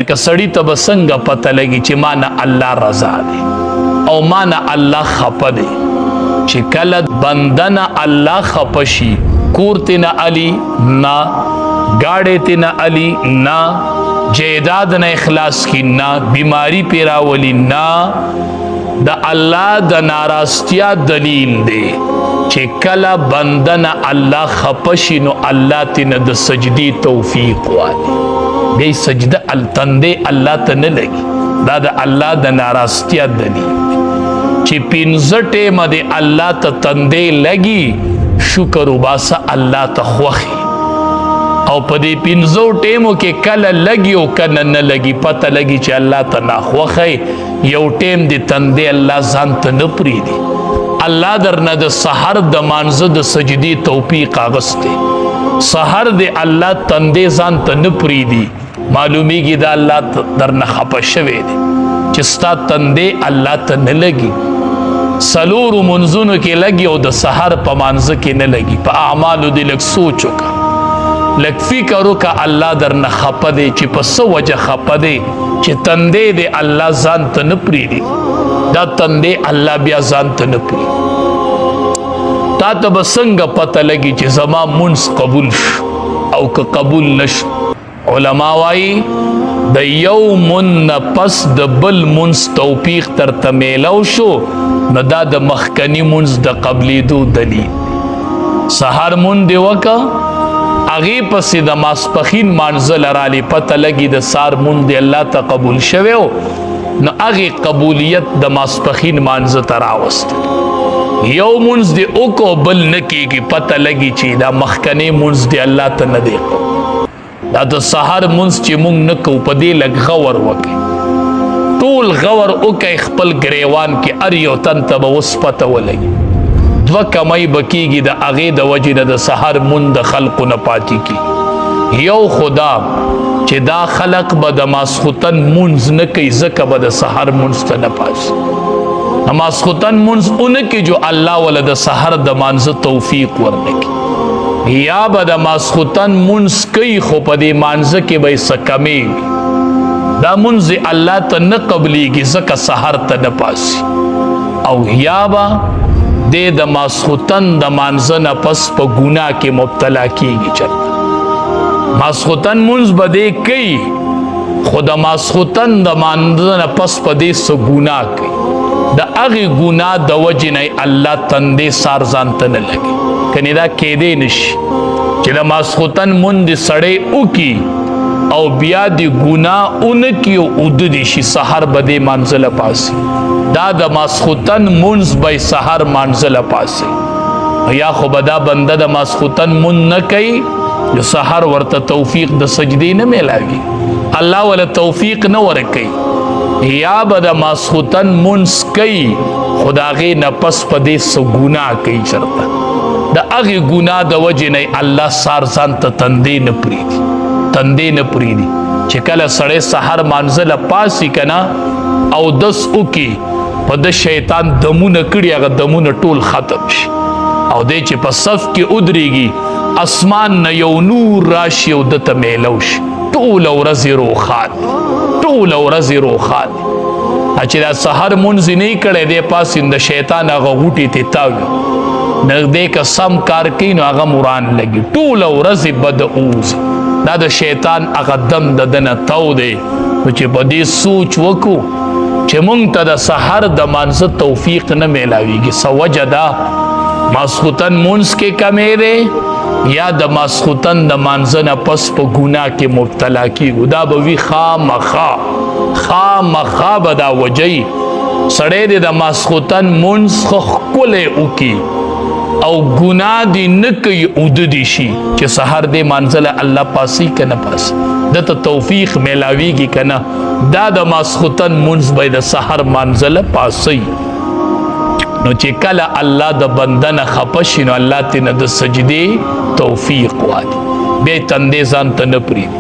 که سړی ته به څنګه پته لګي چې ما نه الله رضا دی او ما نه الله خفه دی. چې کله بنده نه الله خفه شي، کور تی نه علي نه، گاڑی تی نه علي نه، جیداد نه اخلاص کی نه، بیماری پیراولی نه، د الله د ناراضتیا دلیل دی چې کله بنده نه الله خفه شي نو الله تی نه د سجدي توفیق والی. بیا سجده تندې الله ته نه لګي، دا د الله د ناراضتیا دلیل چې پنځه ټیمه د الله ته تندې لګي، شکر وباسه الله ته خوښي. او په دې پنځو ټیمو کې کله لګي او کله نه لګي، پته لګي چې الله ته ناخوښی. یو ټیم د تندې الله ځان ته نه پرېږدي، الله درنه د سحر د مانځه د سجدې توفیق اغستی. سحر د الله تندې ځان ته نه پرېږدي، معلومیږي دا الله درنه خفه شوی دی چې ستا تندې الله ته نه لګي. څلورو منځونو کې لګي او د سحر په مانځه کې نه لګي. په اعمالو دې لږ سوچ وکړه، لږ فکر وکړه الله درنه خفه دی چې په څه وجه خفه دی چې تندې دې الله ځان ته نه پرېږدي. دا تندې الله بیا ځان ته نه پرېږدي. تا ته به څنګه پته لګي چې زما منځ قبول شو او که قبول نشو؟ علما وایي د یو مون نه پس د بل منځ توفیق درته میلاو شو نو دا د مخکني منځ د قبلېدو دلیل. سحر مون دې وکړه، هغې پسې د ماسپښین مانځه لرالې پته لګي د سار مون دې الله ته قبول شوی و، نو هغې قبولیت د ماسپښین مانځه ته راوستل. یو منځ دې وکړو بل نه کېږي، پته لګي چې دا مخکنی منځ دې الله ته نه دی قبول. دا د سحر منځ چې مونږ نه کوو په دې لږ غور وکړئ، ټول غور وکړئ خپل ګریوان کې، هر یو تن ته به اوس پته ولګي. دوه کمۍ به کېږي د هغې د وجې نه د سحر مونږ د خلقو نه پاتې کېږي. یو خدا چې دا خلق به د ماسخوتن مونځ نه کوي ځکه به د سحر مونځ ته نه پاسي. ماسخوتن مونځ اونه کې جو الله وله د سحر د مانځه توفیق ورنه کړي، یا به د ماسخوتن مونځ کوي خو په دې مانځه کې به یې څه کمیږي، دا مونځ الله ته نه قبلیږي ځکه سحر ته نه پاسي. او یا به دې د ماسخوتن د مانځه نه پس په ګناه کې مبتلا کېږي. چېرته ماسخوتن مونځ به دې کوي خو د ماسخوتن د مانځه نه پس په دې څه ګناه کوي، د هغې ګناه د وجې نه الله تندې سار ځان ته نه لګي. کنې دا کېدی نشي چې د ماسخوتن مونځ سړی وکړي او بیا د ګناه ونه کړي او اوده دې شي، سحر به دې مانځه له پاسي. دا د ماسخوتن مونځ به یې سحر مانځه له پاسي. یا خو به دا بنده د ماسخوتن مونځ نه کوي نو سحر ورته توفیق د سجدې نه میلاوي، الله وله توفیق نه ورکوي. یا به د ماسخوتن مونځ کوي خو د هغې نه پس په دې څه ګناه کوي، چېرته د هغې ګناه د وجې نه الله سار ځان ته تندې نه پرېږدي، تندې نه پرېږدي. چې کله سړی سحر مانځه له پاسي که نه اودس وکړي، په ده شیطان دمونه کړي هغه دمونه ټول ختم شي، او دی چې په صف کې ودرېږي اسمان نه یو نور راشي او ده ته میلو شي، ټوله ورځې روښانه، ټوله ورځې روښانه. چې دا سحر مونځ یې نه یې کړی دی پاسین د شیطان هغه غوټې تې تاوي، نږدې که سم کار کوي نو هغه مران لګي، ټوله ورځې بد اوځي. دا د شیطان هغه دم د ده نه تو دی. نو چې په دې سوچ وکړو چې مونږ ته د سحر د مانځه توفیق نه میلاویږي، څه وجه ده؟ ماسخوتن مونځ کې کمی دی یا د ماسخوتن د مانځه نه پس په ګناه کې مبتلا کېږو. دا به وي خامخا به دا وجهی سړی دی د ماسخوتن مونځ ښه ښکلی وکړي او ګناه دې نه کوي اوده دې شي چې سحر دې مانځه له الله پاسي که نه پاسي، ده ته توفیق میلاویږي که نه. دا د ماسخوتن مونځ به د سحر مانځه له پاسي. نو چې کله الله د بنده نه خفه شي نو الله ترې نه د سجدې توفیق والي، بیا یې تندې ځان ته نه پرېږدي.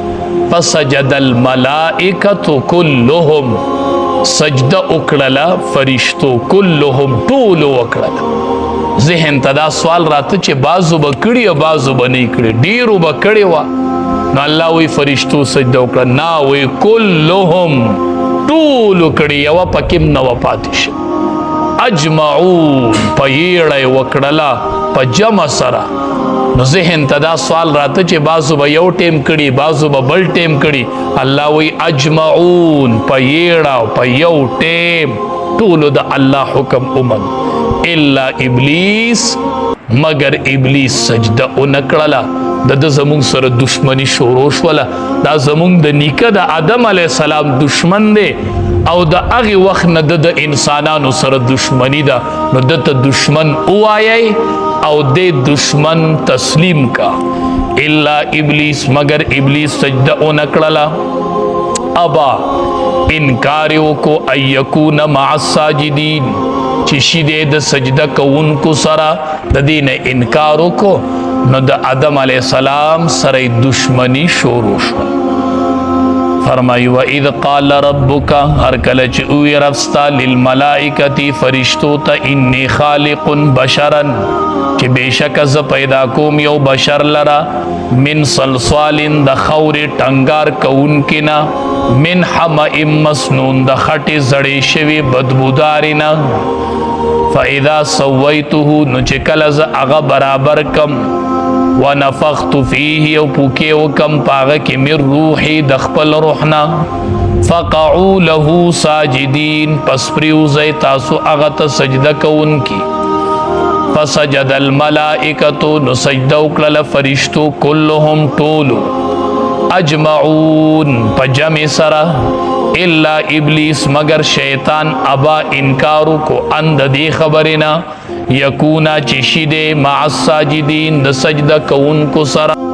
فسجد الملائکة کلهم، سجده وکړله فرشتو، کلهم ټولو وکړله. ذهن ته دا سوال راته چې بعضو به کړي او بعضو به نه یې کړي، ډېرو به کړې وه نو الله وی فرشتو سجده وکړه، نا وی کلهم ټولو کړي، یوه پکې نه وه پاتې شي. اجمعون په یېړه یې وکړله په جمع سره. نو ذهن ته دا سوال راته چې بعضو به یو ټیم کړي، بعضو به بل ټیم کړي. الله وی اجمعون په یېړه او په یو ټیم ټولو د الله حکم ومن، الا ابلیس مگر ابلیس سجده ونه کړله. د زمونږ سره دشمنی شروع شوله. دا زمونږ د نیکه د آدم علیه السلام دشمن دی او د هغې وخت نه د انسانانو سره دشمنی ده. نو دته دشمن ووایئ او د دشمن تسلیم کا. الا ابلیس مگر ابلیس سجده ونه کړله. ابا انکار یې وکړو ان یکون مع الساجدین، چې شي دی د سجده کوونکو سره، د دې نه انکار وکړو. نو د آدم علیه السلام سره دشمنی شروع شوه. فرمایي وَإِذْ قَالَ رَبُّكَ، هر کله چې ووی رب ستا للملائکة فرشتو ته انی خالق بشرا، چې بېشکه زه پیدا کوم یو بشر لره، من صلصال د خاورې ټنګار کوونکې نه، من حمأ مسنون د خټې زړې شوې بدبودارې نه. فاذا سویته، نو چې کله زه هغه برابر کم، ونفخت فیه او پوکې وکم پاغه کې من روحي د خپل روحنا، فقعوا له ساجدین، پس پریوزئ تاسو هغه ته سجده کوونکي. فسجد الملائکة، نو سجده وکړله فرشتو، کلهم ټولو، اجمعون په جمع سره، الا ابلیس مگر شیطان ابا انکارو کو اند دی خبرنا، یکونا چشی دے مع الساجدین د سجدہ کون کو سرا.